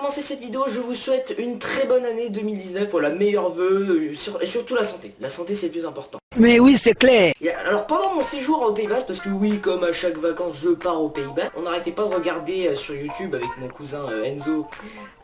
commencer cette vidéo, je vous souhaite une très bonne année 2019, voilà, meilleurs vœux, et surtout la santé. La santé c'est le plus important. Mais oui, c'est clair. Alors pendant mon séjour au Pays Basque, parce que oui, comme à chaque vacances je pars au Pays Basque, on n'arrêtait pas de regarder sur YouTube avec mon cousin Enzo,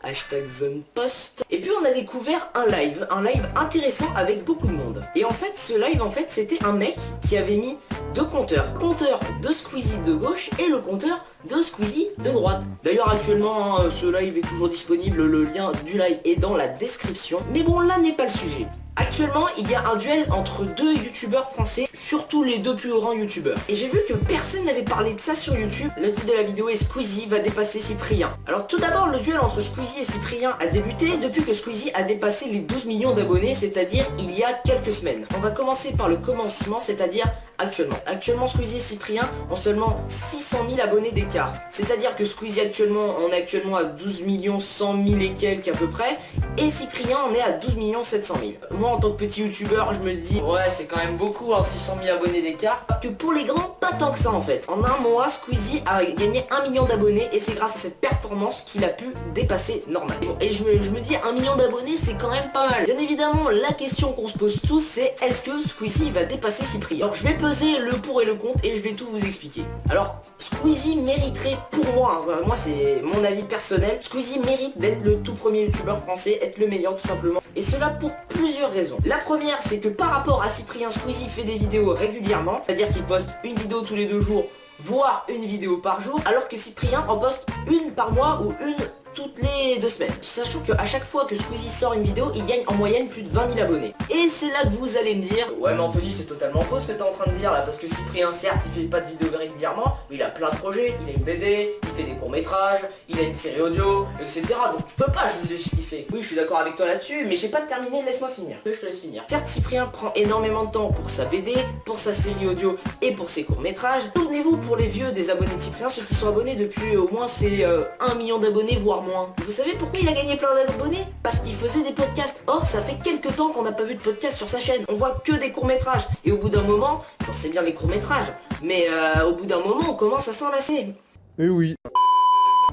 #ZonePost. Et puis on a découvert un live intéressant avec beaucoup de monde. Et en fait ce live c'était un mec qui avait mis deux compteurs. Le compteur de Squeezie de gauche et le compteur de Squeezie de droite. D'ailleurs actuellement ce live est toujours disponible, le lien du live est dans la description. Mais bon, là n'est pas le sujet. Actuellement il y a un duel entre deux youtubeurs français, surtout les deux plus grands youtubeurs. Et j'ai vu que personne n'avait parlé de ça sur YouTube. Le titre de la vidéo est Squeezie va dépasser Cyprien. Alors tout d'abord, le duel entre Squeezie et Cyprien a débuté depuis que Squeezie a dépassé les 12 millions d'abonnés, c'est-à-dire il y a quelques semaines. On va commencer par le commencement, c'est-à-dire actuellement. Actuellement Squeezie et Cyprien ont seulement 600 000 abonnés d'écart. C'est-à-dire que Squeezie on est actuellement à 12 100 000 et quelques à peu près. Et Cyprien on est à 12 700 000. Moi en tant que petit youtubeur je me dis ouais c'est quand même beaucoup hein, 600 000 abonnés d'écart. Que pour les grands pas tant que ça en fait. En un mois Squeezie a gagné 1 million d'abonnés et c'est grâce à cette performance qu'il a pu dépasser normal. Et je me dis 1 million d'abonnés c'est quand même pas mal. Bien évidemment la question qu'on se pose tous c'est est-ce que Squeezie va dépasser Cyprien. Alors je vais peser le pour et le contre et je vais tout vous expliquer. Alors Squeezie mériterait pour moi, hein, moi c'est mon avis personnel, Squeezie mérite d'être le tout premier youtubeur français, être le meilleur tout simplement. Et cela pour plusieurs raisons. La première c'est que par rapport à Cyprien, Squeezie fait des vidéos régulièrement, c'est-à-dire qu'il poste une vidéo tous les 2 jours, voire une vidéo par jour, alors que Cyprien en poste une par mois ou une toutes les 2 semaines. Sachant qu'à chaque fois que Squeezie sort une vidéo, il gagne en moyenne plus de 20 000 abonnés. Et c'est là que vous allez me dire ouais mais Anthony c'est totalement faux ce que t'es en train de dire là, parce que Cyprien certes il fait pas de vidéos régulièrement, mais il a plein de projets, il a une BD, il fait des courts-métrages, il a une série audio, etc. Donc tu peux pas juger ce qu'il fait. Oui je suis d'accord avec toi là-dessus, mais j'ai pas terminé, laisse-moi finir. Je te laisse finir. Certes Cyprien prend énormément de temps pour sa BD, pour sa série audio et pour ses courts-métrages. Souvenez-vous pour les vieux des abonnés de Cyprien, ceux qui sont abonnés depuis au moins c'est 1 million d'abonnés voire moins. Vous savez pourquoi il a gagné plein d'abonnés? Parce qu'il faisait des podcasts. Or ça fait quelques temps qu'on n'a pas vu de podcast sur sa chaîne. On voit que des courts-métrages. Et au bout d'un moment, bon, c'est bien les courts-métrages, mais au bout d'un moment on commence à s'enlacer. Eh oui.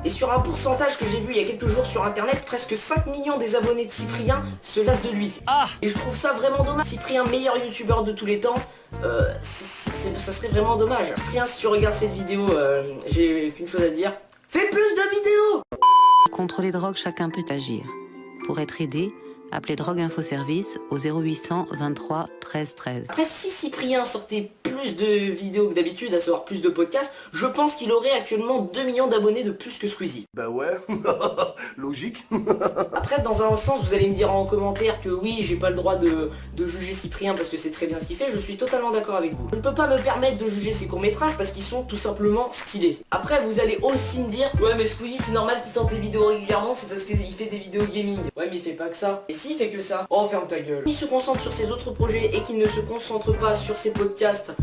Et sur un pourcentage que j'ai vu il y a quelques jours sur internet, presque 5 millions des abonnés de Cyprien se lassent de lui. Et je trouve ça vraiment dommage. Cyprien, meilleur youtubeur de tous les temps, ça serait vraiment dommage. Cyprien, si tu regardes cette vidéo, j'ai qu'une chose à te dire. Fais plus de vidéos! Contre les drogues, chacun peut agir. Pour être aidé, appelez Drogue Info Service au 0800 23 13 13. Après, si Cyprien sortait plus de vidéos que d'habitude, à savoir plus de podcasts, je pense qu'il aurait actuellement 2 millions d'abonnés de plus que Squeezie. Bah ouais, logique. Après, dans un sens, vous allez me dire en commentaire que oui, j'ai pas le droit de juger Cyprien parce que c'est très bien ce qu'il fait, je suis totalement d'accord avec vous. Je ne peux pas me permettre de juger ses courts-métrages parce qu'ils sont tout simplement stylés. Après, vous allez aussi me dire, ouais mais Squeezie c'est normal qu'il sorte des vidéos régulièrement, c'est parce qu'il fait des vidéos gaming. Ouais mais il fait pas que ça. Et s'il fait que ça, oh ferme ta gueule. Il se concentre sur ses autres projets et qu'il ne se concentre pas sur ses podcasts,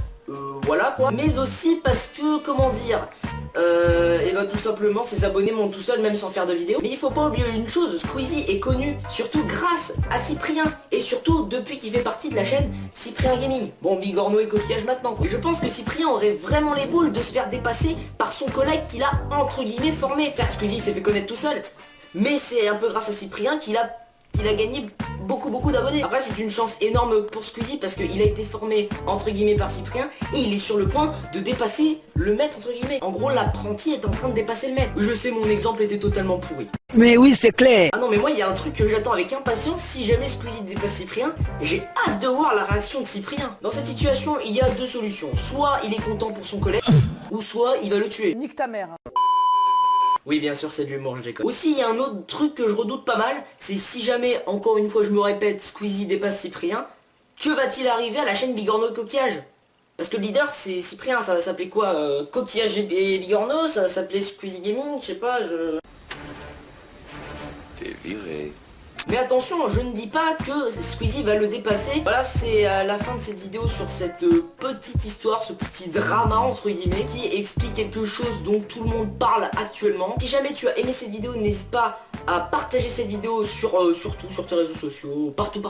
voilà quoi. Mais aussi parce que, comment dire, et bah tout simplement ses abonnés montent tout seuls même sans faire de vidéo. Mais il faut pas oublier une chose, Squeezie est connu surtout grâce à Cyprien et surtout depuis qu'il fait partie de la chaîne Cyprien Gaming. Bon, Bigorneau et coquillage maintenant quoi. Et je pense que Cyprien aurait vraiment les boules de se faire dépasser par son collègue qu'il a entre guillemets formé. Certes Squeezie s'est fait connaître tout seul, mais c'est un peu grâce à Cyprien qu'il a gagné beaucoup d'abonnés. Après c'est une chance énorme pour Squeezie parce qu'il a été formé entre guillemets par Cyprien et il est sur le point de dépasser le maître entre guillemets. En gros l'apprenti est en train de dépasser le maître. Je sais mon exemple était totalement pourri. Mais oui, c'est clair. Ah non mais moi il y a un truc que j'attends avec impatience, si jamais Squeezie dépasse Cyprien, j'ai hâte de voir la réaction de Cyprien. Dans cette situation il y a 2 solutions, soit il est content pour son collègue, ou soit il va le tuer. Nique ta mère. Oui bien sûr c'est de l'humour, je déconne. Aussi il y a un autre truc que je redoute pas mal, c'est si jamais, encore une fois je me répète, Squeezie dépasse Cyprien, que va-t-il arriver à la chaîne Bigorneau Coquillage? Parce que le leader c'est Cyprien, ça va s'appeler quoi, Coquillage et Bigorneau, ça va s'appeler Squeezie Gaming, je sais pas, T'es viré. Mais attention, je ne dis pas que Squeezie va le dépasser. Voilà, c'est la fin de cette vidéo sur cette petite histoire, ce petit drama entre guillemets, qui explique quelque chose dont tout le monde parle actuellement. Si jamais tu as aimé cette vidéo, n'hésite pas à partager cette vidéo sur tes réseaux sociaux, partout,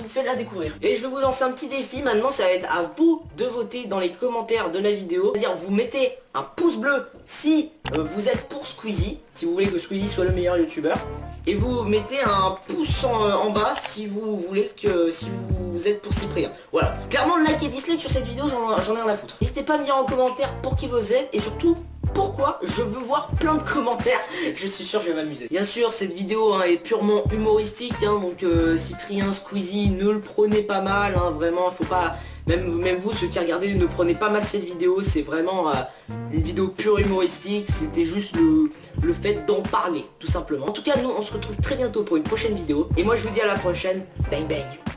faites-la découvrir. Et je vais vous lancer un petit défi, maintenant ça va être à vous de voter dans les commentaires de la vidéo. C'est-à-dire vous mettez un pouce bleu si vous êtes pour Squeezie, si vous voulez que Squeezie soit le meilleur youtubeur. Et vous mettez un pouce en bas si vous voulez que si vous êtes pour Cyprien. Voilà. Clairement like et dislike sur cette vidéo, j'en ai rien à foutre. N'hésitez pas à me dire en commentaire pour qui vous êtes et surtout pourquoi. Je veux voir plein de commentaires. Je suis sûr je vais m'amuser. Bien sûr cette vidéo est purement humoristique donc Cyprien, Squeezie, ne le prenez pas mal vraiment, faut pas. Même vous ceux qui regardez, ne prenez pas mal cette vidéo. C'est vraiment une vidéo pure humoristique. C'était juste le fait d'en parler tout simplement. En tout cas nous on se retrouve très bientôt pour une prochaine vidéo. Et moi je vous dis à la prochaine. Bang bang.